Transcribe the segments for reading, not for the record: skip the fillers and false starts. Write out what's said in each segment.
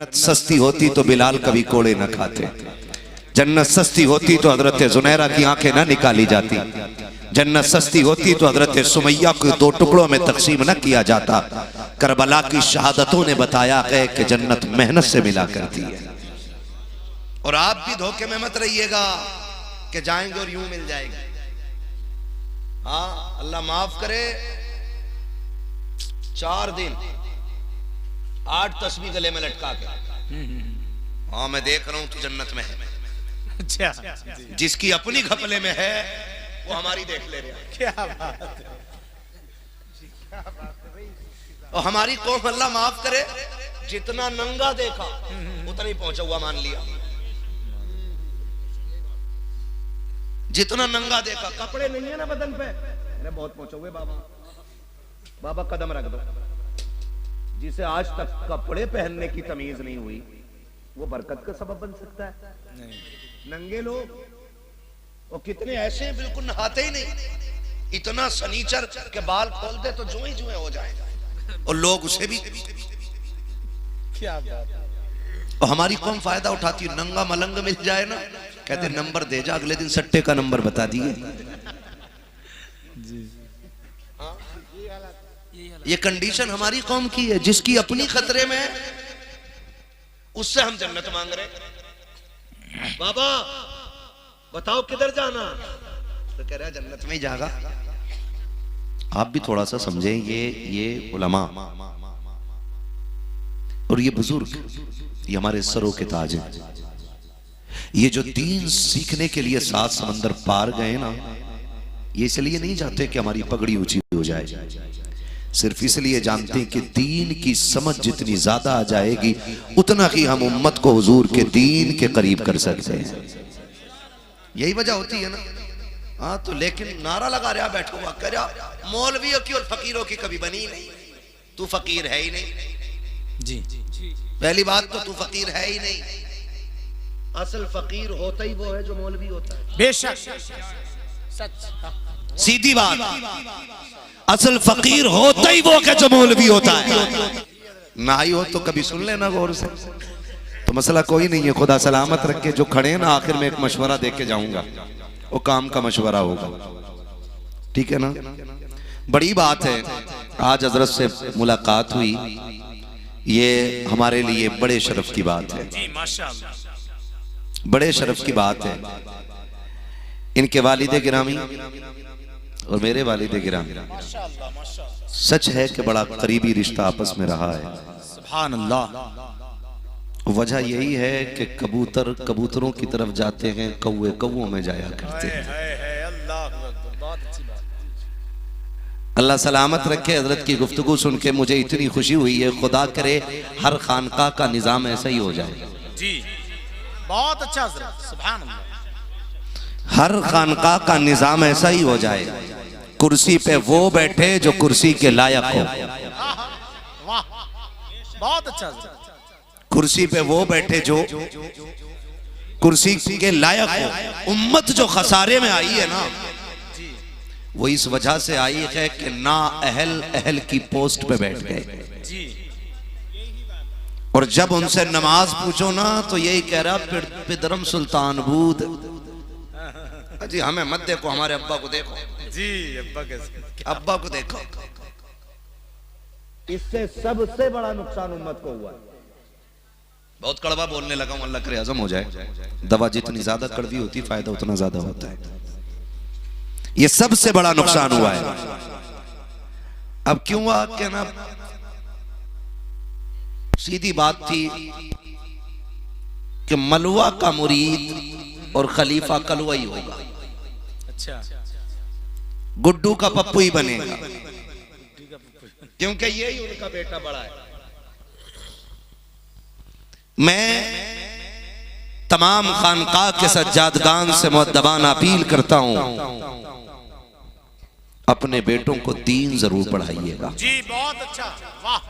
जन्नत सस्ती होती तो बिलाल कभी कोड़े न खाते। जन्नत सस्ती होती तो हजरत जुनैरा की आंखें न निकाली जाती। जन्नत सस्ती होती तो हजरत सुमैया को दो टुकड़ों में तकसीम न किया जाता। करबला की शहादतों ने बताया है कि जन्नत मेहनत से मिला करती है। और आप भी धोखे में मत रहिएगा कि जाएंगे और यूं मिल जाएगी। हाँ, अल्लाह माफ करे, 4 दिन 8 तस्बीह गले में लटका के, हाँ मैं देख रहा हूं तू जन्नत में है। अच्छा, जिसकी अपनी घपले में है वो हमारी देख ले रहा है। क्या बात है, और हमारी कौम अल्लाह माफ करे, जितना नंगा देखा उतना ही पहुंचा हुआ मान लिया। जितना नंगा देखा, कपड़े नहीं है ना बदन पे, अरे बहुत पहुंचे हुए बाबा, बाबा कदम रख दो। जिसे आज तक कपड़े पहनने की तमीज नहीं हुई वो बरकत का सबब बन सकता है? नहीं। नंगे लोग और कितने ऐसे बिल्कुल नहाते ही नहीं, इतना सनीचर के बाल खोल दे तो जुए जुए हो जाएगा, और लोग उसे भी क्या बात है। और हमारी कौन फायदा उठाती है, नंगा मलंग मिल जाए ना, कहते नंबर दे जा, अगले दिन सट्टे का नंबर बता दिए। ये कंडीशन हमारी कौम की है, जिसकी अपनी खतरे में है उससे हम जन्नत मांग रहे। बाबा बताओ किधर जाना, तो कह रहा है जन्नत में ही जागा। आप भी थोड़ा सा समझें, ये उलमा और ये बुजुर्ग, ये हमारे सरों के ताज हैं। ये जो दीन सीखने के लिए 7 समंदर पार गए ना, ये इसलिए नहीं चाहते कि हमारी पगड़ी ऊंची हो जाए, सिर्फ इसलिए जानते हैं कि दीन की समझ जितनी ज्यादा आ जाएगी उतना ही हम उम्मत को हुजूर के दीन के करीब कर सकते हैं। यही वजह होती है ना। हाँ तो लेकिन नारा लगा रहा बैठा हुआ, कह रहा मौलवियों की और फकीरों की कभी बनी नहीं, तू फकीर है ही नहीं। जी पहली बात तो तू फकीर है ही नहीं, असल फकीर होता ही वो है जो मौलवी होता है। बेशक सच, सीधी बात, असल फकीर होता ही वो है जो मौलवी होता है। ना ही हो तो कभी सुन लेना गौर से, तो मसला कोई नहीं है। खुदा सलामत रखे। जो खड़े हैं ना, आखिर में एक मशवरा दे के जाऊंगा, वो काम का मशवरा होगा, ठीक है ना। बड़ी बात है, आज हजरत से मुलाकात हुई, ये हमारे लिए बड़े शरफ की बात है, बड़े शरफ की बात है। इनके वालिद गिरामी और मेरे वालिद गिरामी, सच है कि बड़ा करीबी रिश्ता आपस में रहा है। सुभान अल्लाह। वजह यही है कि कबूतर कबूतरों की तरफ जाते हैं, कौवे कौवों में जाया करते हैं। अल्लाह सलामत रखे। हजरत की गुफ्तगू सुन के मुझे इतनी खुशी हुई है, खुदा करे हर खानका का निजाम ऐसा ही हो जाए। जी बहुत अच्छा, सुभान अल्लाह। हर खानका का निजाम ऐसा ही हो जाए, कुर्सी पे वो बैठे जो कुर्सी के लायक हो। वाह बहुत अच्छा। कुर्सी पे वो बैठे जो कुर्सी के लायक हो। उम्मत जो खसारे में आई है ना, वो इस वजह से आई है कि ना अहल की पोस्ट पे बैठ गए। और जब उनसे नमाज पूछो ना तो यही कह रहा पिदरम सुल्तान बूद, जी हमें मत देखो, हमारे अब्बा को देखो। जी अब्बा को देखो। इससे सबसे बड़ा नुकसान उम्मत को हुआ। बहुत कड़वा बोलने लगा हूं, अल्लाह करे हजम हो जाए। दवा जितनी ज्यादा कड़वी होती फायदा उतना ज्यादा होता है। ये सबसे बड़ा नुकसान हुआ है। अब क्यों हुआ कि ना, सीधी बात थी कि मलवा का मुरीद और खलीफा कलवा ही होगा। अच्छा, गुड्डू का पप्पू ही बनेगा, क्योंकि यही उनका बेटा बड़ा है। मैं तमाम खानकाह के सज्जादगान से मुअद्दबान अपील करता हूं, अपने बेटों को दीन जरूर पढ़ाइएगा। जी बहुत अच्छा, वाह।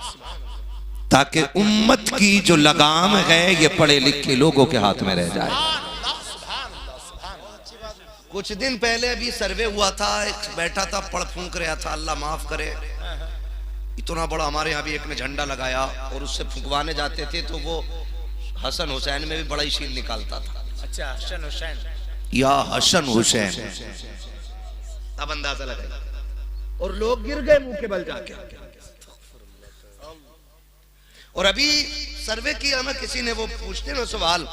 ताकि उम्मत की जो लगाम है ये पढ़े लिखे लोगों के हाथ में रह जाए। कुछ दिन पहले भी सर्वे हुआ था, एक बैठा था पढ़ फूंक रहा था, अल्लाह माफ करे, इतना बड़ा, हमारे यहाँ भी एक ने झंडा लगाया और उससे फुकवाने जाते थे तो वो हसन हुसैन में भी बड़ा ही शीन निकालता था। अच्छा, हसन हुसैन या हसन हुसैन, अब अंदाजा लगा। और लोग गिर गए मुंह के बल जाके। और अभी सर्वे किया ना किसी ने, वो पूछते ना सवाल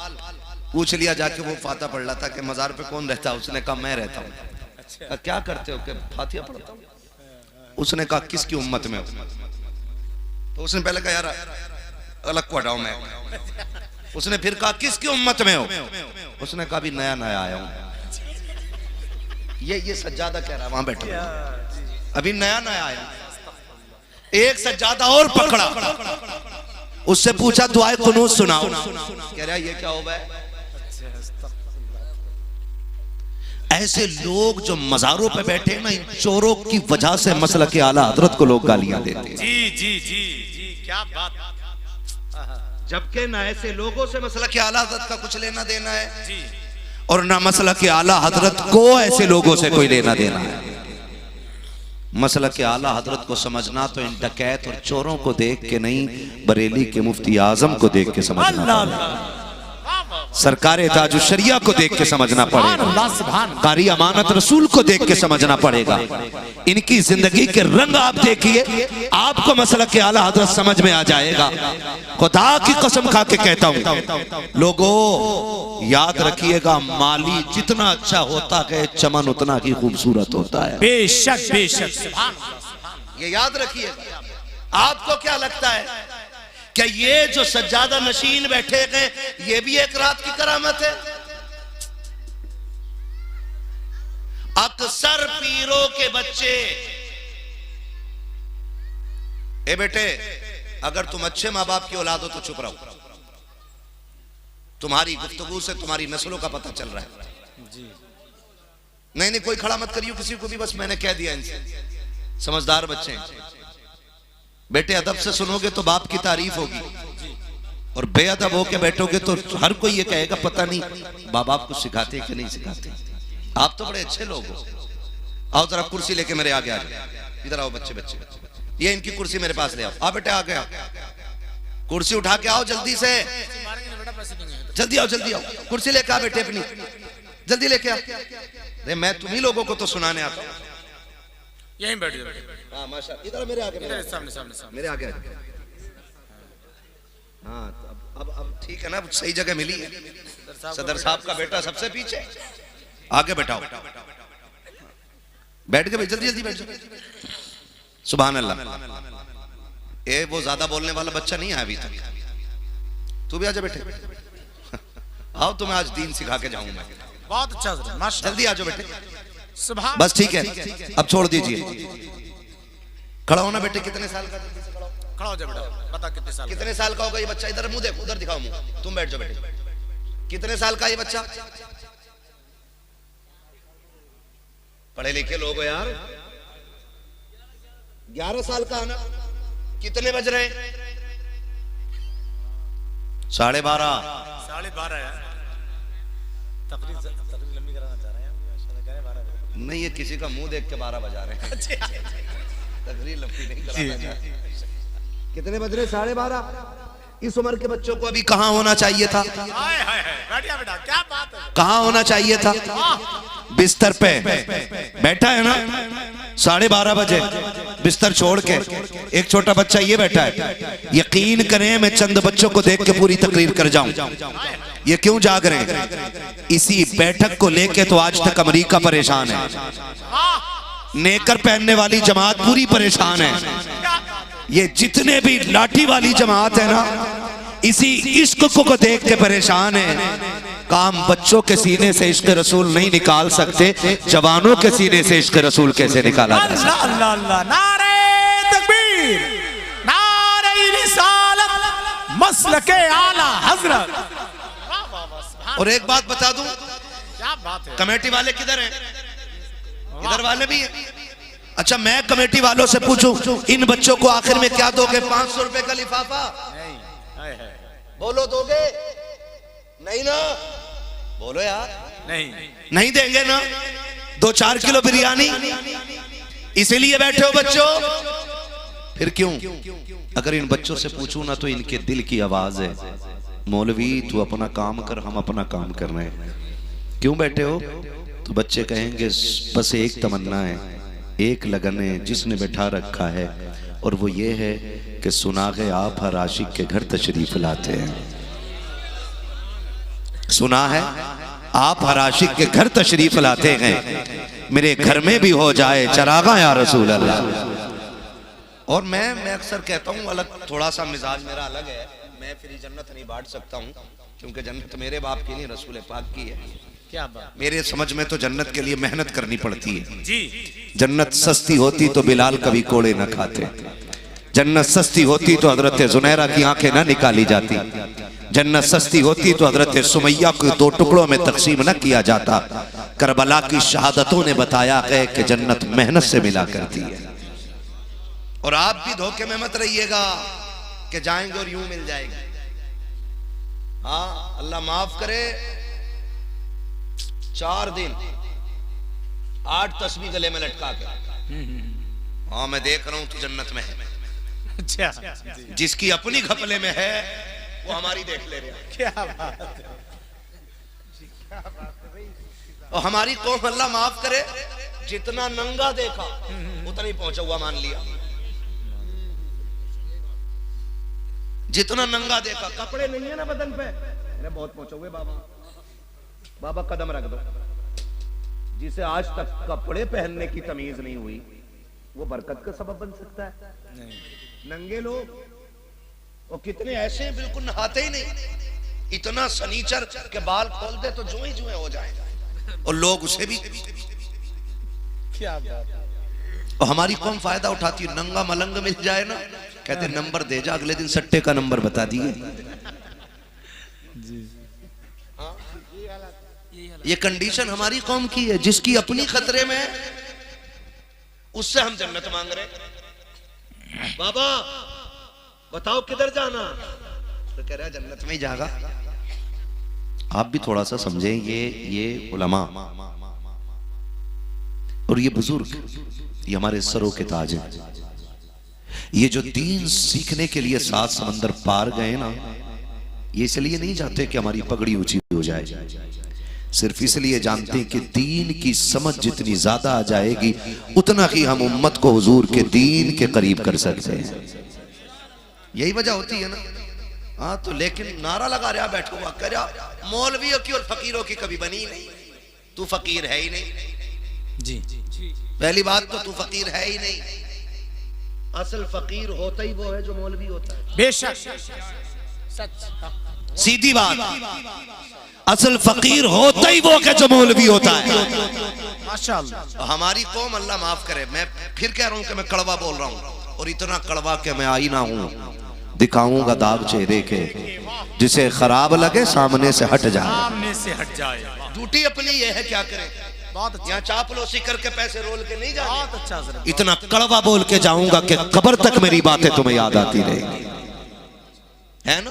पूछ लिया जाके, वो फातिहा पढ़ रहा था कि मजार पे कौन रहता है, उसने कहा मैं रहता हूँ। अच्छा। क्या करते हो? कि फातिहा पढ़ता हूँ। उसने कहा किसकी उम्मत में हो? तो उसने पहले कहा यार अलग को हटाओ मैं। उसने फिर कहा किसकी उम्मत में हो? उसने कहा भी नया नया आया हूँ। ये सज्जादा कह रहा है वहां बैठा, अभी नया नया आया। एक सज्जादा और पकड़ा, उससे पूछा दुआए कुनूत सुनाओ। कह रहा ये क्या हो गया? ऐसे लोग जो मजारों पे बैठे ना, इन चोरों की वजह से मसलक के आला हजरत को लोग गालियां देते हैं। जी जी जी जी, क्या बात। जबकि ना ऐसे लोगों से मसलक के आला हजरत का कुछ लेना देना है जी, और ना मसलक के आला हजरत को ऐसे लोगों से कोई लेना देना है। मसलक के आला हजरत को समझना तो इन डकैत और चोरों को देख के नहीं, बरेली के मुफ्ती आजम को देख के समझना, सरकार ताजुल शरिया को देख के समझना पड़ेगा, कारी अमानत रसूल को देख के समझना पड़ेगा। इनकी जिंदगी के रंग आप देखिए, आपको मसलक के आला हजरत समझ में आ जाएगा। खुदा की कसम खा के कहता हूं, लोगों याद रखिएगा, माली जितना अच्छा होता है चमन उतना ही खूबसूरत होता है। बेशक बेशक, ये याद रखिएगा। आपको क्या लगता है क्या ये जो सज्जादा नशीन बैठे गए ये भी एक रात की करामत है? अक्सर पीरों के बच्चे, ए बेटे अगर तुम अच्छे माँ बाप की औलाद हो तो चुप रहो, तुम्हारी गुफ्तगू से तुम्हारी नस्लों का पता चल रहा है। जी। नहीं कोई खड़ा मत करियो किसी को भी, बस मैंने कह दिया इनसे, समझदार बच्चे हैं। बेटे अदब से सुनोगे तो बाप की तारीफ होगी, और बेअदब होके बैठोगे तो हर कोई ये कहेगा पता नहीं बाप बाप को सिखाते कि नहीं सिखाते। आप तो बड़े अच्छे लोग हो। आओ जरा कुर्सी लेके मेरे आगे आ जाओ, इधर आओ बच्चे बच्चे, ये इनकी कुर्सी मेरे पास ले आओ। आ बेटे आ गया, कुर्सी उठा के आओ जल्दी से, जल्दी आओ जल्दी आओ, कुर्सी लेके आ बेटे अपनी, जल्दी लेके आ। अरे मैं तुम्ही लोगों को तो सुनाने आता हूँ। यहीं बैठ जाओ। हाँ माशाअल्लाह, इधर मेरे आगे, इधर सामने सामने सामने मेरे आगे। हाँ अब ठीक है ना, सही जगह मिली है। सदर साहब का बेटा सबसे पीछे, आगे बैठाओ, बैठ के जल्दी जल्दी बैठ जाओ। सुभान अल्लाह। ये वो ज्यादा बोलने वाला बच्चा नहीं है अभी तक, तू भी आजा बेटे। आओ तुम्हें आज दीन सिखा के जाऊं मैं। बहुत अच्छा, जल्दी आ जाओ बेटे। बस ठीक है, अब छोड़ दीजिए। खड़ा होना बेटे, कितने साल का? खड़ा हो जा बेटा, बता कितने साल का होगा ये बच्चा? इधर मुंह देखो, उधर दिखाओ मुंह। तुम बैठ जाओ बेटे। कितने साल का ये बच्चा? पढ़े लिखे लोग हो यार। 11 साल का है ना? कितने बज रहे? 12:30। 12:30 यार, तकरीर लंबी कराना चाह रहे हैं। नहीं ये किसी का मुंह देख के 12 बजा रहे हैं। तकरीर लंबी नहीं कराना। कितने बज रहे? 12:30। इस उम्र के बच्चों को अभी कहाँ होना चाहिए था? बेटा क्या बात है, कहाँ होना चाहिए था? बिस्तर पे बैठा है ना, 12:30 बजे बिस्तर छोड़ के एक छोटा बच्चा ये बैठा है। यकीन करें मैं चंद बच्चों को देख के पूरी तकरीर कर जाऊं। ये क्यों जाग रहे हैं? इसी बैठक को लेके तो आज तक अमेरिका परेशान है, नेकर पहनने वाली जमात पूरी परेशान है। ये जितने भी लाठी वाली जमात है ना, इसी इश्क को देख के परेशान है। काम बच्चों के सीने से इश्क रसूल नहीं निकाल सकते, जवानों के सीने से इश्क रसूल कैसे निकाला जा सकता? अल्लाह अल्लाह, नारे तकबीर, नारे रिसालत, मसलके आला हजरत। और एक बात बता दूं, क्या बात है, कमेटी वाले किधर हैं? इधर वाले भी हैं। अच्छा मैं कमेटी वालों से पूछूं, इन बच्चों को आखिर में क्या दोगे? 500 रुपए का लिफाफा? बोलो दोगे? नहीं ना, बोलो यार। नहीं देंगे ना। 2-4 किलो बिरयानी, इसीलिए बैठे हो बच्चों? फिर क्यों? अगर इन बच्चों से पूछूं ना तो इनके दिल की आवाज है, मौलवी तू अपना काम कर, हम अपना काम कर रहे हैं, क्यों बैठे हो? तो बच्चे कहेंगे बस एक तमन्ना है, एक लगन है जिसने बैठा रखा है, और वो ये है कि सुना है आप हर आशिक के घर तशरीफ लाते हैं। सुना है आप हर आशिक के घर तशरीफ लाते हैं, मेरे घर में भी हो जाए चरागा या रसूल अल्लाह। और मैं अक्सर कहता हूँ, अलग थोड़ा सा मिजाज मेरा अलग है, मैं फिर जन्नत नहीं बांट सकता हूँ, क्योंकि जन्नत मेरे बाप की नहीं रसूल पाक की है। क्या बात? मेरे समझ में तो जन्नत के लिए मेहनत करनी पड़ती है जी। जन्नत सस्ती होती तो बिलाल कभी कोड़े न खाते, जन्नत सस्ती होती तो हजरत जुनैरा की आंखें न निकाली जाती, जन्नत सस्ती होती तो हजरत सुमैया को 2 टुकड़ों में तकसीम न किया जाता। करबला की शहादतों ने बताया है कि जन्नत मेहनत से मिला करती है। और आप भी धोखे में मत रहिएगा कि जाएंगे और यूं मिल जाएगी। हाँ, अल्लाह माफ करे, 4 दिन 8 तस्बीह गले में लटका के, हाँ मैं देख रहा हूं तू जन्नत में है। अच्छा, जिसकी अपनी घपले में है वो हमारी देख ले रहा। क्या बात है? और हमारी कौम अल्लाह माफ करे, जितना नंगा देखा उतना ही पहुंचा हुआ मान लिया। जितना नंगा देखा, कपड़े नहीं है ना बदन पे, अरे बहुत पहुंचे हुए बाबा, बाबा कदम रख दो। जिसे आज तक कपड़े पहनने की तमीज नहीं हुई वो बरकत का सबब बन सकता है? नहीं। नंगे लोग और कितने ऐसे बिल्कुल नहाते ही नहीं, इतना सनीचर के बाल खोल दे तो जुए जुए हो जाए, और लोग उसे भी। क्या बात? और हमारी कौन फायदा उठाती है, नंगा मलंग मिल जाए ना, कहते नंबर दे जा, अगले दिन सट्टे का नंबर बता दिए। ये कंडीशन हमारी कौम की है, जिसकी अपनी खतरे में उससे हम जन्नत मांग रहे। बाबा बताओ किधर जाना, तो कह रहा है जन्नत में ही जागा। आप भी थोड़ा सा समझें, ये उलमा और ये बुजुर्ग, ये हमारे सरों के ताज हैं। ये जो दीन सीखने के लिए 7 समंदर पार गए ना, ये इसलिए नहीं चाहते कि हमारी पगड़ी ऊंची हो जाए, सिर्फ इसलिए जानते हैं कि दीन की समझ जितनी ज्यादा आ जाएगी उतना ही हम उम्मत को हुजूर के दीन के करीब कर सकते हैं। यही वजह होती है ना। हाँ तो लेकिन नारा लगा रहा बैठो हुआ, कह रहा मौलवियों की और फकीरों की कभी बनी नहीं, तू फकीर है ही नहीं। जी पहली बात तो तू फकीर है ही नहीं, असल फकीर होता ही वो है जो मौलवी होता है। बेशक सच, सीधी बात, असल फकीर होता ही वो है जो मौलवी होता है। माशाअल्लाह। हमारी कौम अल्लाह माफ करे, मैं फिर कह रहा हूं कि मैं कड़वा बोल रहा हूं, और इतना कड़वा कि मैं आईना हूं, दिखाऊंगा दाग चेहरे के, जिसे खराब लगे सामने से हट जाए, सामने से हट जाए। ड्यूटी अपनी ये है, क्या करें, बहुत अच्छा, यहाँ चापलूसी करके पैसे रोल के नहीं जाने। बहुत अच्छा हज़रत। इतना कड़वा बोल के जाऊंगा कि कब्र तक मेरी बातें तुम्हें याद आती रहेगी, है ना।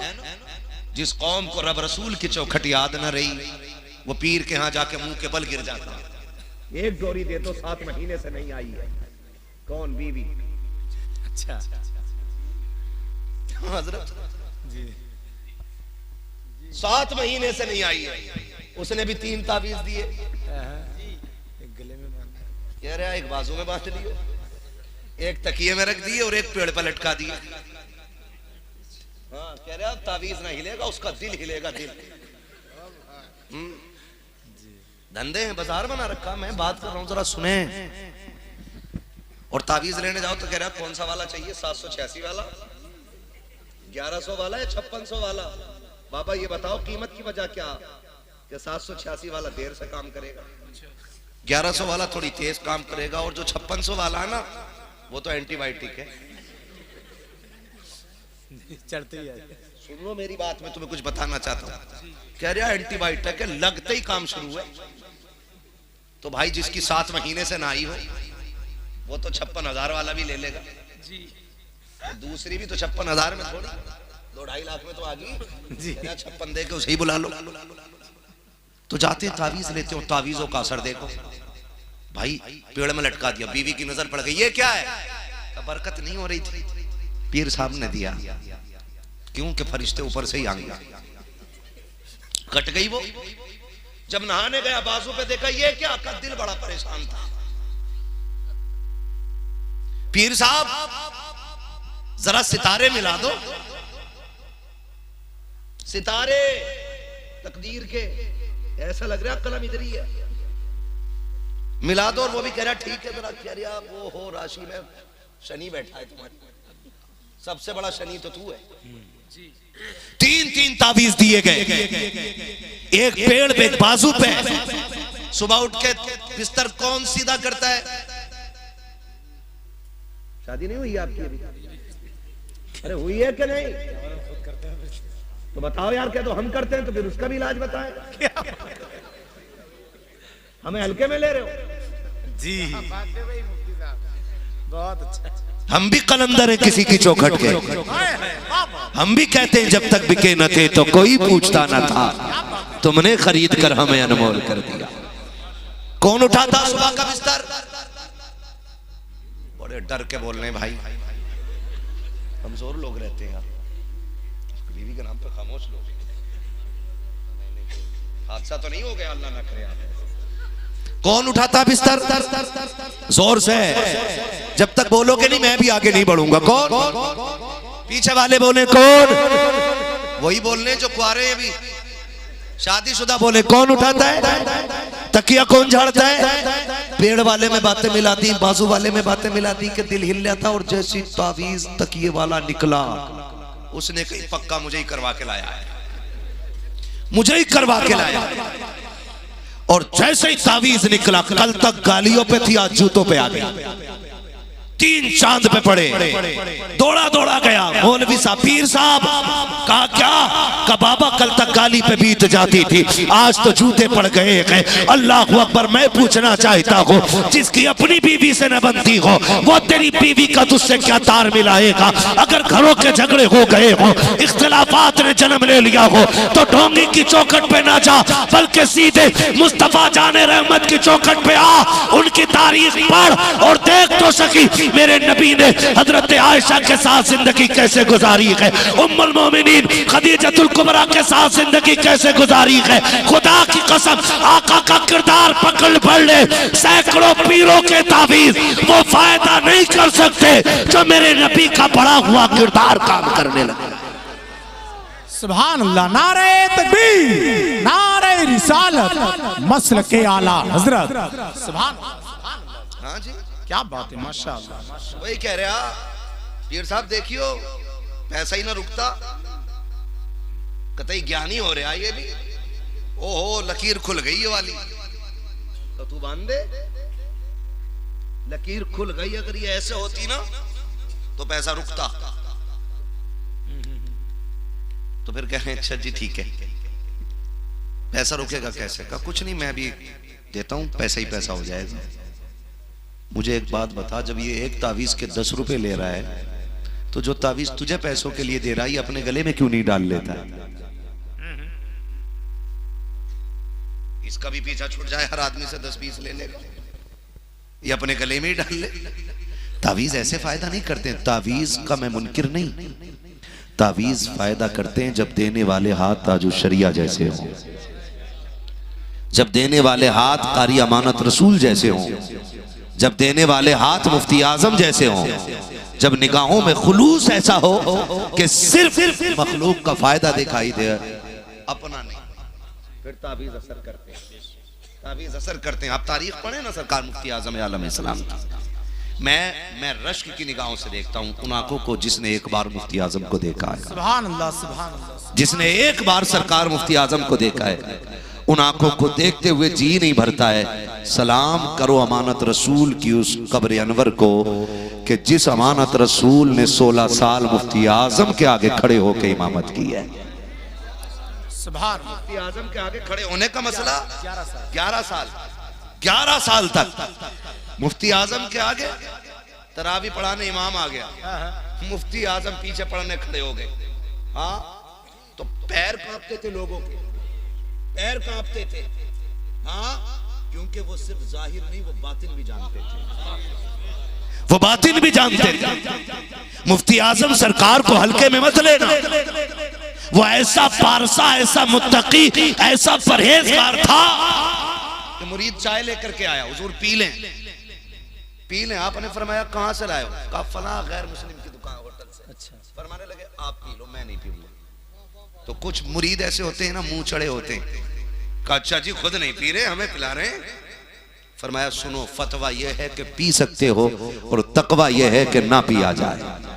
जिस कौम को रब रसूल की चौखट याद न रही, वो पीर के यहाँ जाके मुंह के बल गिर जाता। एक डोरी दे तो 7 महीने से नहीं आई है, कौन बीवी। अच्छा हजरत जी, 7 महीने से नहीं आई है, उसने भी 3 ताबीज दिए। एक गले में बांध, कह रहा एक बाजू में बांध दिए, एक तकिए में रख दिए और एक पेड़ पर लटका दिए। हाँ कह रहा ताबीज ना हिलेगा, उसका दिल हिलेगा, दिल। धंधे हैं, बाजार बना रखा, मैं बात कर रहा हूं जरा सुने। और ताबीज लेने जाओ तो कह रहा कौन सा वाला चाहिए, 786 वाला, 1100 वाला या 5600 वाला। बाबा ये बताओ कीमत की वजह क्या, कि 786 वाला देर से काम करेगा, 1100 वाला थोड़ी तेज काम करेगा, और जो 5600 वाला है ना वो तो एंटीबायोटिक है। चढ़ते ही आए। सुन लो मेरी बात, मैं तुम्हें कुछ बताना चाहता हूँ। कह रहा एंटीबायोटिक है, लगते ही काम शुरू है। तो भाई जिसकी 7 महीने से ना आई हो वो तो 56,000 वाला भी ले लेगा जी, दूसरी भी तो 56,000 में थोड़ी 2-2.5 लाख में तो आ गई जी, 56 दे के उसे ही बुला लो। तो जाते तावीज लेते हो, तावीजों का असर देखो भाई, पेड़ में लटका दिया, बीवी की नजर पड़ गई, ये क्या है, बरकत नहीं हो रही थी, पीर साहब ने दिया, क्योंकि फरिश्ते ऊपर से ही आ गया। कट गई वो। जब नहाने गया बाजू पे देखा ये क्या, का दिल बड़ा परेशान था। पीर साहब जरा सितारे मिला दो, सितारे तकदीर के, ऐसा लग रहा कलम इधर ही है, मिला दो। और वो भी कह रहा ठीक है। जरा कह रहा वो हो राशि में शनि बैठा है तुम्हारी, सबसे बड़ा शनि तो तू है। तीन तीन तावीज दिए गए, एक पेड़ पे एक बाजू पे। सुबह उठ के बिस्तर कौन सीधा करता है? शादी नहीं हुई आपकी अभी? अरे हुई है कि नहीं? तो बताओ यार, क्या तो हम करते हैं तो फिर उसका भी इलाज बताएं। हमें हल्के में ले रहे हो जी। बहुत अच्छा। हम भी कलंदर है किसी की चौखट के। हम भी कहते हैं जब तक बिके न थे तो कोई पूछता न था, तुमने खरीद कर हमें अनमोल कर दिया। कौन उठाता सुबह का बिस्तर? बड़े डर के बोल रहे हैं भाई, कमजोर लोग रहते हैं यार, बीवी के नाम पे खामोश लोग। हादसा तो नहीं हो गया, अल्लाह ना करे। कौन उठाता बिस्तर? जोर से। जब तक बोलोगे नहीं मैं भी आगे नहीं बढ़ूंगा। कौन? पीछे वाले बोले कौन? वही बोलने जो कुआरे हैं, अभी शादीशुदा बोले कौन उठाता है? तकिया कौन झाड़ता है? पेड़ वाले में बातें मिला दी, बाजू वाले में बातें मिला दी कि दिल हिल जाता। और जैसी तावीज तकिए वाला निकला, उसने कहीं पक्का मुझे ही करवा के लाया है, मुझे ही करवा के लाया। और जैसे ही तावीज निकला, कल तक गालियों पे थी, आज जूतों पे आ गया। तीन चांद पे पड़े, दौड़ा दौड़ा गया। मौलवी साहब, पीर साहब, कहा क्या? का बाबा कल तक गाली पे बीत जाती थी, आज तो जूते पड़ गए हैं। अल्लाह अकबर। मैं पूछना चाहता हूँ, जिसकी अपनी बीवी से न बनती हो, वो तेरी बीवी का तुझसे क्या तार मिलाएगा? अगर घरों के झगड़े हो गए हो, इख्तिलाफात ने जन्म ले लिया हो, तो ढोंगी की चौखट पे ना जा, बल्कि सीधे मुस्तफा जाने रहमत की चौखट पे आ, उनकी तारीफ पढ़ और देख तो सकी मेरे नबी ने हजरत आयशा के साथ जिंदगी कैसे गुजारी है, उम्मुल मोमिनीन खदीजतुल कुबरा के साथ जिंदगी कैसे गुजारी है। खुदा की कसम, आका का किरदार पढ़ ले, सैकड़ों पीरों के तावीज वो फायदा नहीं कर सकते जो मेरे नबी का पढ़ा हुआ किरदार काम करने लगे। सुभान अल्लाह। नारे तकबीर, नारे रिसालत, मसलके आला हजरत। सुभान। हाँ जी, क्या बात है, माशाअल्लाह। वही कह रहा पीर साहब, देखियो पैसा ही ना रुकता, कतई ज्ञानी हो रहा ये भी। ओहो, लकीर खुल गई ये वाली, तो तू बांध दे। लकीर खुल गई, अगर ये ऐसे होती ना तो पैसा रुकता। तो फिर कह रहे हैं अच्छा जी ठीक है, पैसा रुकेगा कैसे? का कुछ नहीं, मैं भी देता हूं, पैसा ही पैसा हो जाएगा। मुझे एक बात बता, जब ये एक तावीज के 10 रुपए ले रहा है, तो जो तावीज तुझे पैसों के लिए दे रहा है, ये अपने गले में क्यों नहीं डाल लेता है? इसका भी पीछा छूट जाए, हर आदमी से 10-20 ले लेगा, ये अपने गले में ही डाल ले। तावीज ऐसे फायदा नहीं करते। तावीज का मैं मुनकिर नहीं, तावीज फायदा करते हैं जब देने वाले हाथ ताजु शरिया जैसे हों, जब देने वाले हाथ कारी अमानत रसूल जैसे हों, जब देने वाले हाथ मुफ्ती आजम जैसे हों, जब निगाहों में खुलूस ऐसा हो कि सिर्फ मखलूक का फायदा दिखाई दे, अपना नहीं। फिर तावीज असर करते हैं, तावीज असर करते हैं। आप तारीख पढ़े ना सरकार मुफ्ती आजम आलम इस्लाम की। मैं रश्क की निगाहों से देखता हूं उन आंखों को जिसने एक बार मुफ्ती आजम को देखा है। सुभान अल्लाह, सुभान अल्लाह। जिसने एक बार सरकार मुफ्ती आजम को देखा है, उन आंखों को देखते हुए जी नहीं भरता है। सलाम करो अमानत रसूल की उस कब्र अनवर को कि जिस अमानत रसूल ने 16 साल मुफ्ती आजम के आगे खड़े होकर इमामत की है। सुभान। मुफ्ती आजम के आगे खड़े होने का मसला 11 साल तक मुफ्ती आजम के आगे तरावी पढ़ाने इमाम आ गया, मुफ्ती आजम पीछे पढ़ने खड़े हो गए। हाँ, तो पैर कांपते थे लोगों के, पैर कांपते थे। हाँ, क्योंकि वो सिर्फ जाहिर नहीं, वो बातिन भी जानते थे। वो बातिन भी जानते थे। मुफ्ती आजम सरकार को हल्के में मत लेना, वो ऐसा पारसा, ऐसा मुत्तकी, ऐसा परहेजगार था कि मुरीद चाय लेकर के आया, हुजूर पी लें, पी लें। आपने फरमाया कहां से लाए हो? कहा फला गैर मुस्लिम की दुकान होटल से। अच्छा। फरमाने लगे आप पी लो, मैं नहीं पीऊंगा। तो कुछ मुरीद ऐसे होते हैं ना, मुंह चढ़े होते हैं। कहा अच्छा जी खुद नहीं पी रहे, हमें पिला रहे हैं। फरमाया सुनो, फतवा यह है कि पी सकते हो और तकवा यह है कि ना पिया जाए।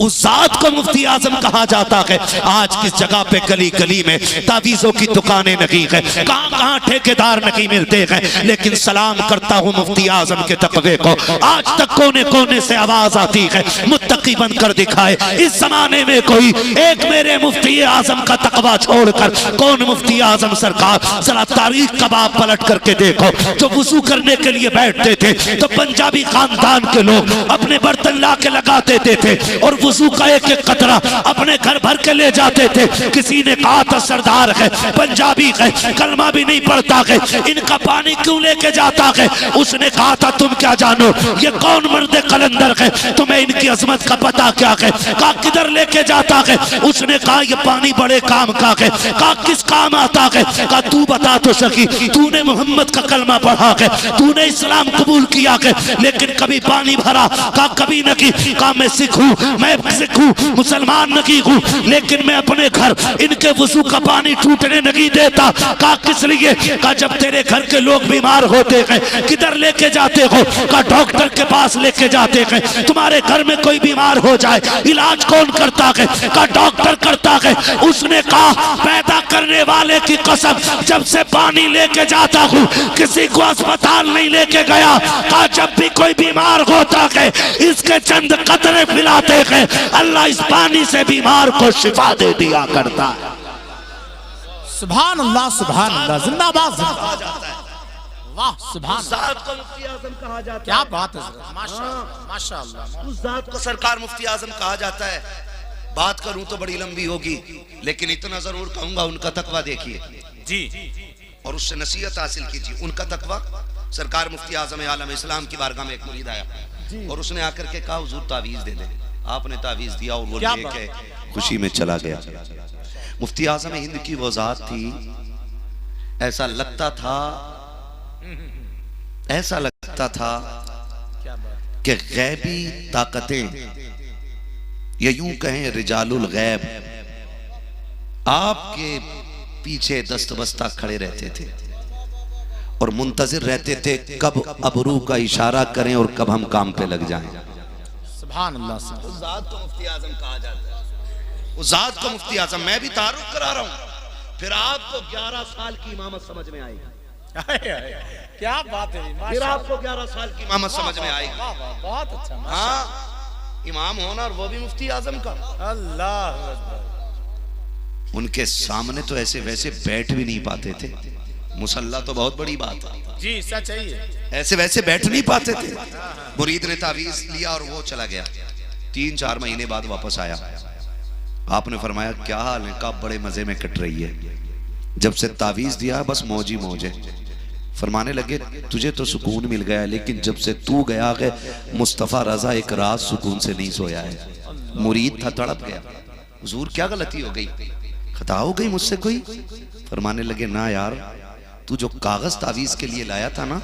उस जात को मुफ्ती आजम कहा जाता है। आज किस जगह पे गली गली में तावीज़ों की दुकानें लगी है, कहां कहां ठेकेदार नहीं मिलते हैं, लेकिन सलाम करता हूं मुफ्ती आजम के तकवे को। आज तक कोने कोने से आवाज आती है, मुत्तकी बनकर दिखाए। इस जमाने में कोई एक मेरे मुफ्ती आजम का तकवा छोड़कर कौन मुफ्ती आजम सरकार? जरा तारीख कबाब पलट करके देखो। जो वुजू करने के लिए बैठते थे तो पंजाबी खानदान के लोग अपने बर्तन ला के लगा देते थे और वुजू का एक एक कतरा अपने घर भर के ले जाते थे। किसी ने कहा था सरदार है, पंजाबी है, कलमा भी नहीं पढ़ता है, इनका पानी क्यों लेके जाता है? उसने कहा था तुम क्या जानो ये कौन मर्द कलंदर है, तुम्हें इनकी अजमत का पता क्या है? कहा किधर लेके जाता है? उसने कहा ये पानी बड़े काम का है। कहा किस काम आता है? कहा तू बता तो सकी, तूने मोहम्मद का कलमा पढ़ा है, तूने इस्लाम कबूल किया है, लेकिन कभी पानी भरा? कहा कभी नहीं। कहा मैं सिख हूं, मैं सिख हूं, मुसलमान नहीं हूं, लेकिन मैं अपने घर इनके वुजू का पानी टूटने नहीं देता। कहा किस लिए? कहा जब तेरे घर के लोग बीमार होते हैं किधर लेके जाते हो? कहा डॉक्टर के पास लेके जाते हैं। तुम्हारे घर में कोई बीमार हो जाए इलाज कौन करता है? कहा डॉक्टर करता है। उसने कहा पैदा करने वाले की कसम, जब से पानी लेके जाता हूं किसी को अस्पताल नहीं लेके गया। कहा जब भी कोई बीमार होता है इसके चंद कतरे पिलाते हैं, अल्लाह इस पानी से बीमार को शिफा दे दिया करता है। सुभान अल्लाह, सुभान अल्लाह, जिंदाबाद जिंदाबाद। वाह सुभान जात को मुफ्ती आजम कहा जाता है। क्या बात है, माशाअल्लाह माशाअल्लाह। उस जात को सरकार मुफ्ती आजम कहा जाता है। बात करूं तो बड़ी लंबी होगी, लेकिन इतना जरूर कहूंगा उनका तकवा देखिए जी और उससे नसीहत हासिल कीजिए। उनका तकवा, सरकार मुफ्ती आजम आलम इस्लाम की बारगाह में एक मुरीद आया और उसने आकर के कहा हुजूर तावीज़ दे दे। आपने तावीज़ दिया और वो लेके खुशी में चला गया। मुफ्ती आजम हिंद की वो जात थी, ऐसा लगता था, ऐसा लगता था कि गैबी ताकतें या यूं कहें रिजालुल गैब आपके पीछे दस्तबस्ता खड़े रहते थे और मुंतजिर रहते थे कब अबरू का इशारा करें और कब हम काम पे लग जाएं। सुभान अल्लाह। उस जात को मुफ्ती आजम कहा जाता है। उस जात को मुफ्ती आजम, मैं भी तारुफ करा रहा हूं, फिर आपको 11 साल की इमामत समझ में आएगी। क्या बात है, फिर आपको 11 साल की इमामत समझ में आएगी। बहुत अच्छा। हाँ, इमाम होना और वो भी मुफ्ती आजम का। अल्लाह उनके सामने तो ऐसे वैसे बैठ भी नहीं पाते थे। मुसल्ला तो बहुत बड़ी बात है जी, सच है ये। ऐसे वैसे बैठ नहीं पाते थे। मुरीद ने तावीज़ लिया और वो चला गया। 3-4 महीने बाद वापस आया। आपने फरमाया क्या हाल है? कहा बड़े मजे में कट रही है, जब से तावीज़ दिया बस मौज ही मौज है। फरमाने लगे तुझे तो सुकून मिल गया, लेकिन जब से तू गया है मुस्तफ़ा रजा एक रात सुकून से नहीं सोया है। मुरीद था, तड़प गया, हुजूर क्या गलती हो गई, खता हो गई मुझसे कोई? फरमाने लगे ना यार, तू जो कागज तावीज़ के लिए लाया था ना,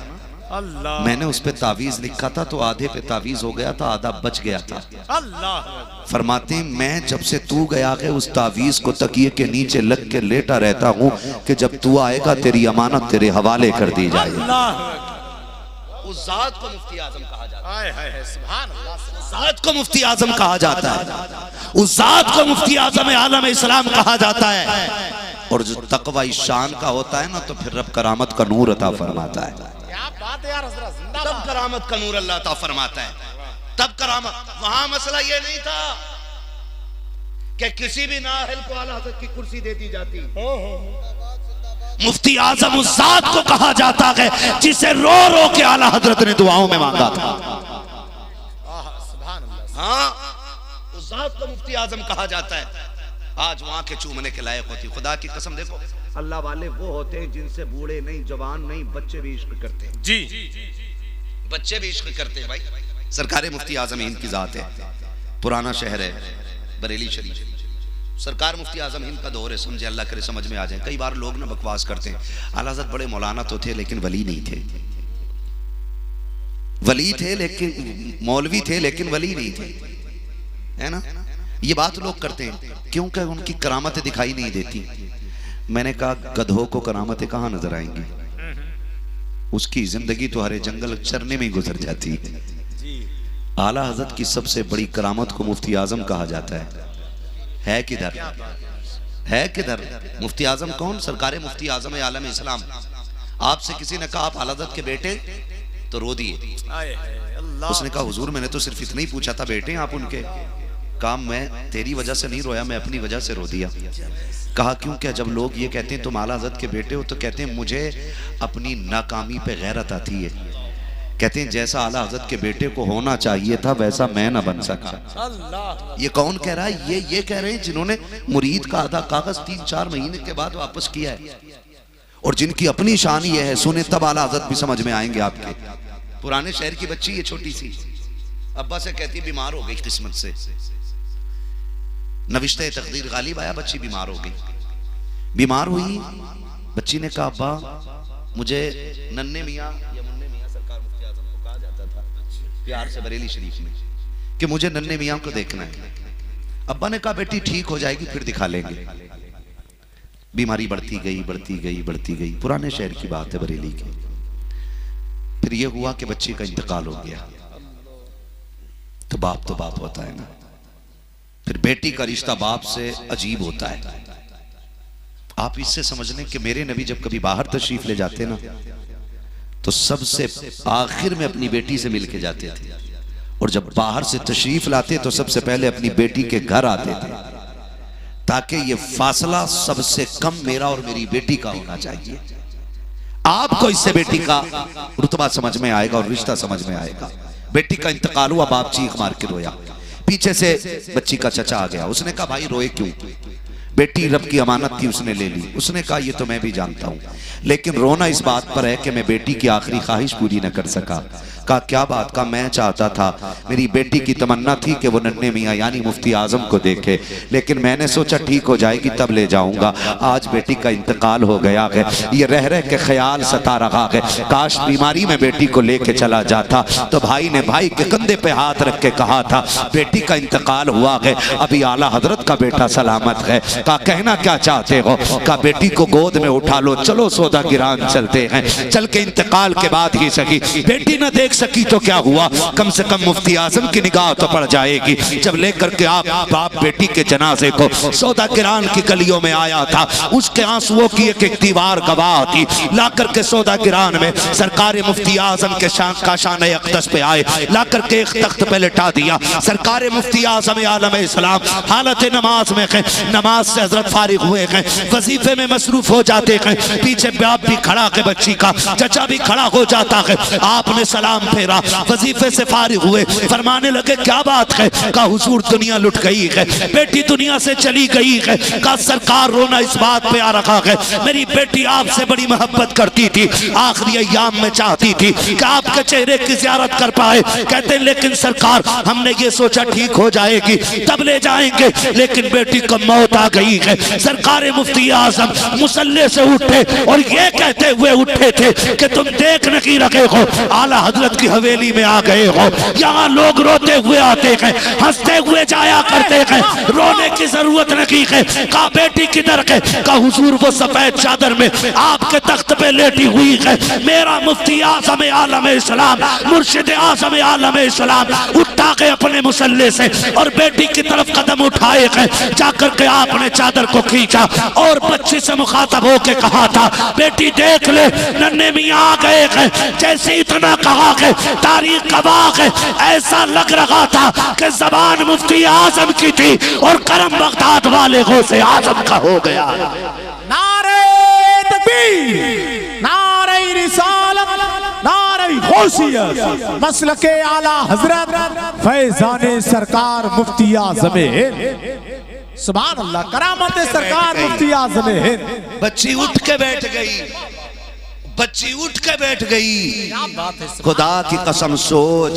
अल्लाह, मैंने उस पे तावीज़ लिखा था तो आधे पे तावीज़ हो गया था, आधा बच गया था। अल्लाह। फरमाते मैं जब से तू गया है उस तावीज़ को तकिए के नीचे लग के लेटा रहता हूँ कि जब तू आएगा तेरी अमानत तेरे हवाले कर दी जाएगी। उस जात को मुफ्ती आजम कहा जाता है। सुभान अल्लाह। उस जात को मुफ्ती आजम कहा जाता है। उस जात को मुफ्ती आजम आलम इस्लाम कहा जाता है। और जो तकवा शान का होता है ना, तो फिर रब करामत का नूर अता फरमाता है। क्या बात है यार, तब करामत का नूर अल्लाह अता फरमाता है, तब करामत। वहां मसला ये नहीं था कि किसी भी नाअहल को आला हज़रत की कुर्सी दे दी जाती। मुफ्ती आजम उस जात को कहा जाता है जिसे रो रो के आला हजरत ने दुआओं में मांगा था। हाँ, उस जात को मुफ्ती आजम कहा जाता है। आज वहां के चूमने के लायक होती। खुदा की कसम देखो, अल्लाह वाले वो होते हैं जिनसे बूढ़े नहीं, जवान नहीं, बच्चे भी इश्क करते हैं। जी, बच्चे भी इश्क करते हैं भाई। सरकार मुफ्ती आजम हिंद की जात है, पुराना शहर है बरेली शरीफ। सरकार मुफ्ती आजम हिंद का दौर है, समझे, अल्लाह करे समझ में आ जाए। कई बार लोग ना बकवास करते हैं, आला हज़रत बड़े मौलाना तो थे लेकिन वली नहीं थे, वली थे लेकिन मौलवी थे लेकिन वली नहीं थे, है ना। ये बात लोग करते हैं क्योंकि उनकी करामतें दिखाई नहीं देती। मैंने कहा गधों को करामतें कहाँ नजर आएंगी, उसकी जिंदगी तो हरे जंगल चरने में गुजर जाती है। आला हजरत की सबसे बड़ी करामत को मुफ्ती आजम कहा जाता है किधर, है किधर? मुफ्ती आजम कौन? सरकार मुफ्ती आजम आलम इस्लाम। आपसे किसी ने कहा आप आला हजरत के बेटे, तो रो दिए। उसने कहा हुजूर मैंने तो सिर्फ इतना ही पूछा था, बेटे आप उनके? कहा मैं तेरी वजह से नहीं रोया, मैं अपनी वजह से रो दिया। कहा क्यों? क्या जब लोग ये कहते हैं तुम आला हज़रत के बेटे हो तो कहते हैं मुझे अपनी नाकामी पे गैरत आती है। कहते हैं जैसा आला हज़रत के बेटे को होना चाहिए था वैसा मैं ना बन सका। ये कौन कह रहा है? ये कह रहे हैं जिन्होंने मुरीद का आधा कागज 3-4 महीने के बाद वापस किया है, और जिनकी अपनी शान ये है, सुने तब आला हज़रत भी समझ में आएंगे आपके। पुराने शहर की बच्ची ये छोटी सी, अब्बा से कहती बीमार हो गई किस्मत से, नविश्ते तकदीर गालिब आया, बच्ची बीमार हो गई। बीमार हुई, बच्ची ने कहा अब्बा मुझे नन्हे मियाँ या मुन्ने मियाँ, सरकार मुफ्ती आजम को कहा जाता था प्यार से बरेली शरीफ में, कि मुझे नन्हे मियाँ को देखना है। अब्बा ने कहा बेटी ठीक हो जाएगी फिर दिखा लेंगे। बीमारी बढ़ती गई बढ़ती गई बढ़ती गई, पुराने शहर की बात है बरेली की। फिर यह हुआ कि बच्ची का इंतकाल हो गया। तो बाप होता है ना। फिर बेटी का रिश्ता बाप से अजीब होता है। आप इससे समझ लें कि मेरे नबी जब कभी बाहर तशरीफ ले जाते ना तो सबसे आखिर में अपनी बेटी से मिल के जाते थे, और जब बाहर से तशरीफ लाते तो सबसे पहले अपनी बेटी के घर आते थे, ताकि ये फासला सबसे कम मेरा और मेरी बेटी का होना चाहिए। आपको इससे बेटी का रुतबा समझ में आएगा और रिश्ता समझ में आएगा। बेटी का इंतकाल हुआ, बाप चीख मार के रोया। पीछे से बच्ची का चचा आ गया। उसने कहा भाई रोए क्यों? बेटी रब की अमानत थी, उसने ले ली। उसने कहा ये तो मैं भी जानता हूं, लेकिन रोना इस बात पर है कि मैं बेटी की आखिरी ख्वाहिश पूरी न कर सका। कहा क्या बात? का मैं चाहता था, मेरी बेटी की तमन्ना थी कि वो नन्हे मियाँ यानी मुफ्ती आजम को देखे, लेकिन मैंने सोचा ठीक हो जाएगी तब ले जाऊंगा। आज बेटी का इंतकाल हो गया है, ये रह रह के ख्याल सता रहा है, काश बीमारी में बेटी को लेके चला जाता। तो भाई ने भाई के कंधे पे हाथ रख के कहा था बेटी का इंतकाल हुआ है, अभी आला हजरत का बेटा सलामत है। कहा कहना क्या चाहते हो? कहा बेटी को गोद में उठा लो, चलो सौदा गिरान चलते हैं। चल के इंतकाल के बाद ही सही, बेटी न देख सकी तो क्या हुआ, कम से कम मुफ्ती आजम की निगाह तो पड़ जाएगी। जब लेकर के आप बाप बेटी के जनाजे को सौदा गिरान की गलियों में आया था, उसके आंसुओं की एक दीवार गवाह थी। ला करके सौदा गिरान में सरकार मुफ्ती आजम के शान अक़दस पे आए, ला करके एक तख्त पे लिटा दिया। सरकार मुफ्ती आजम आलम इस्लाम हालत नमाज में है, नमाज से हजरत फारिग हुए हैं, वजीफे में मसरूफ हो जाते हैं। पीछे बाप भी खड़ा है, बच्ची का चचा भी खड़ा हो जाता है। आपने सलाम फेरा, वजीफे से फारिग हुए, फरमाने लगे क्या बात है? कहा हुजूर दुनिया लुट गई है, बेटी दुनिया से चली गई है। कहा सरकार रोना इस बात पे आ रखा है, मेरी बेटी आपसे बड़ी मोहब्बत करती थी, आखिरी अय्याम में चाहती थी कि आपके चेहरे की ज़ियारत कर पाए। कहते हैं लेकिन सरकार हमने ये सोचा ठीक हो जाएगी तब ले जाएंगे, लेकिन बेटी को मौत आ गई है। सरकार मुफ्ती आजम मुसल्ले से उठे और ये कहते हुए उठे थे कि तुम देख नहीं रखे हो, आला हजरत की हवेली में आ गए हो। यहाँ लोग रोते हुए आते हैं, हंसते हुए जाया करते हैं, रोने की जरूरत नहीं है। कहा बेटी किधर है? कहा हुजूर वो सफेद चादर में आपके तख्त पे लेटी हुई है। मेरा मुफ्ती आजम आलम इस्लाम, मुर्शिद आजम आलम इस्लाम उठा के अपने मुसल्ले से और बेटी की तरफ कदम उठाए हैं। जाकर के आपने चादर को खींचा और बच्ची से मुखातब होके कहा था बेटी देख ले नन्हे मियाँ आ गए हैं। जैसे इतना कहा है तारीख गवाह है, ऐसा लग रहा था कि जबान मुफ्ती आजम की थी और करम बगदाद वाले हो से आजम का हो गया। नारे तकबीर, नारे रिसालत, नारे गौसियत, मसलके आला हजरत फैजाने सरकार मुफ्ती आजम सुभान अल्लाह, करामत सरकार मुफ्ती आजम। बच्ची उठ के बैठ गई, बच्ची उठ के बैठ गई। क्या बात है, खुदा की कसम सोच,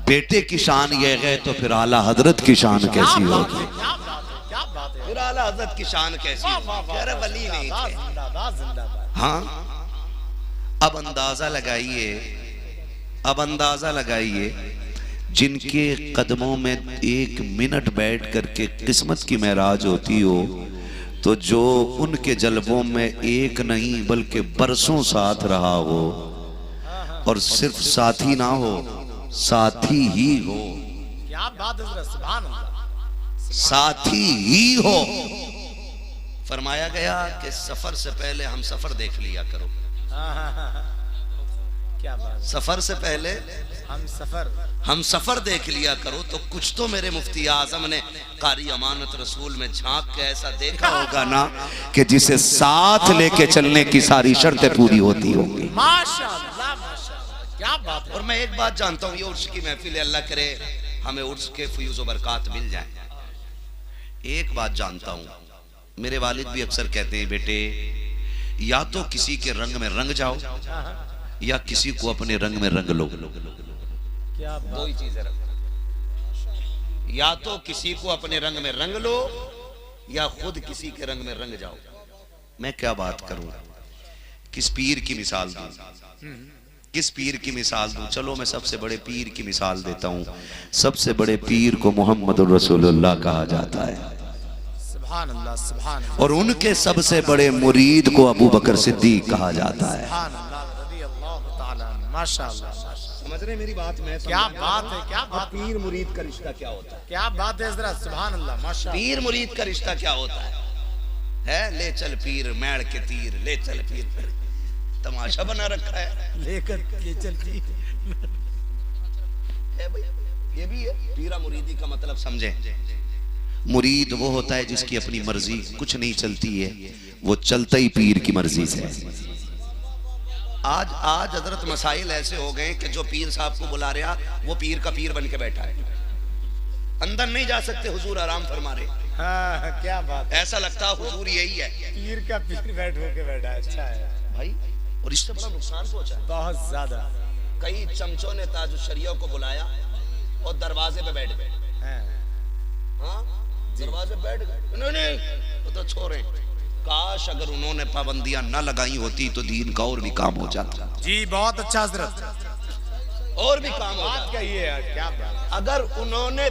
बेटे की शान ये है तो फिर आला हजरत की शान कैसी होगी? क्या बात है, क्या बात है। फिर आला हजरत की शान कैसी होगी? कह रहे वली नहीं थे। जिंदाबाद जिंदाबाद। हाँ, अब अंदाजा लगाइए, अब अंदाजा लगाइए, जिनके कदमों में 1 मिनट बैठ करके किस्मत की महराज होती हो, तो जो उनके जलवों में एक नहीं बल्कि बरसों साथ रहा हो, और सिर्फ साथी ना हो, साथी ही हो, क्या बात है, सुभान अल्लाह। साथी ही हो। फरमाया गया कि सफर से पहले हम सफर देख लिया करो। क्या बात, सफर से पहले हम सफर देख लिया करो। तो कुछ तो मेरे मुफ्ती आजम ने कारी अमानत रसूल में झांक के ऐसा देखा होगा ना कि जिसे साथ लेके चलने की सारी शर्तें पूरी होती होंगी। माशाअल्लाह माशाअल्लाह, क्या बात है। और मैं एक बात जानता हूँ, ये उर्स की महफिल है, अल्लाह करे हमें उर्स के फयूज़ व बरकात मिल जाए। एक बात जानता हूँ, मेरे वालिद भी अक्सर कहते हैं, बेटे या तो किसी के रंग में रंग जाओ या किसी को अपने रंग में रंग लो। क्या दो ही चीजें रंग, या तो किसी को अपने रंग में रंग लो या खुद किसी के रंग में रंग जाओ। मैं क्या बात करूं, किस पीर की मिसाल दूं, किस पीर की मिसाल दूं? चलो मैं सबसे बड़े पीर की मिसाल देता हूं। सबसे बड़े पीर को मोहम्मद रसूलुल्लाह कहा जाता है, सुभान अल्लाह सुभान अल्लाह और उनके सबसे बड़े मुरीद को अबू बकर सिद्दीक कहा जाता है। सुभान अल्लाह रज़ी अल्लाह ताला माशाअल्लाह। समझ रहे मेरी बात? में क्या बात है, क्या बात, पीर मुरीद का रिश्ता क्या होता है? क्या बात है जरा, सुभान अल्लाह माशाअल्लाह। पीर मुरीद का रिश्ता क्या होता है? ले चल पीर मैड़ के तीर, ले चल पीर, तमाशा बना रखा है, लेकर के चलती है भाई, ये भी है। पीरा मुरीदी का मतलब समझे, मुरीद वो होता है जिसकी अपनी मर्जी कुछ नहीं चलती है, वो चलता ही पीर की मर्जी से। आज हजरत मसाइल ऐसे हो गए कि जो पीर साहब को बुला रहा वो पीर का पीर बन के बैठा है, अंदर नहीं जा सकते, हुजूर आराम फरमा रहे। हाँ, क्या बात, ऐसा लगता है हुजूर यही है, पीर का पीर बैठ होके बैठा है। अच्छा है भाई, और इससे बड़ा नुकसान पहुंचा है। बहुत ज्यादा। कई चमचों ने ताजुश शरिया को बुलाया और दरवाजे पे बैठ गए। हाँ, दरवाजे पे बैठ गए, नहीं वो तो छोड़े। काश अगर उन्होंने पाबंदियां न लगाई होती तो दीन का और भी काम हो जाता। जी बहुत अच्छा हजरत, और भी काम हो जाता। बात कही है यार, क्या बात। अगर उन्होंने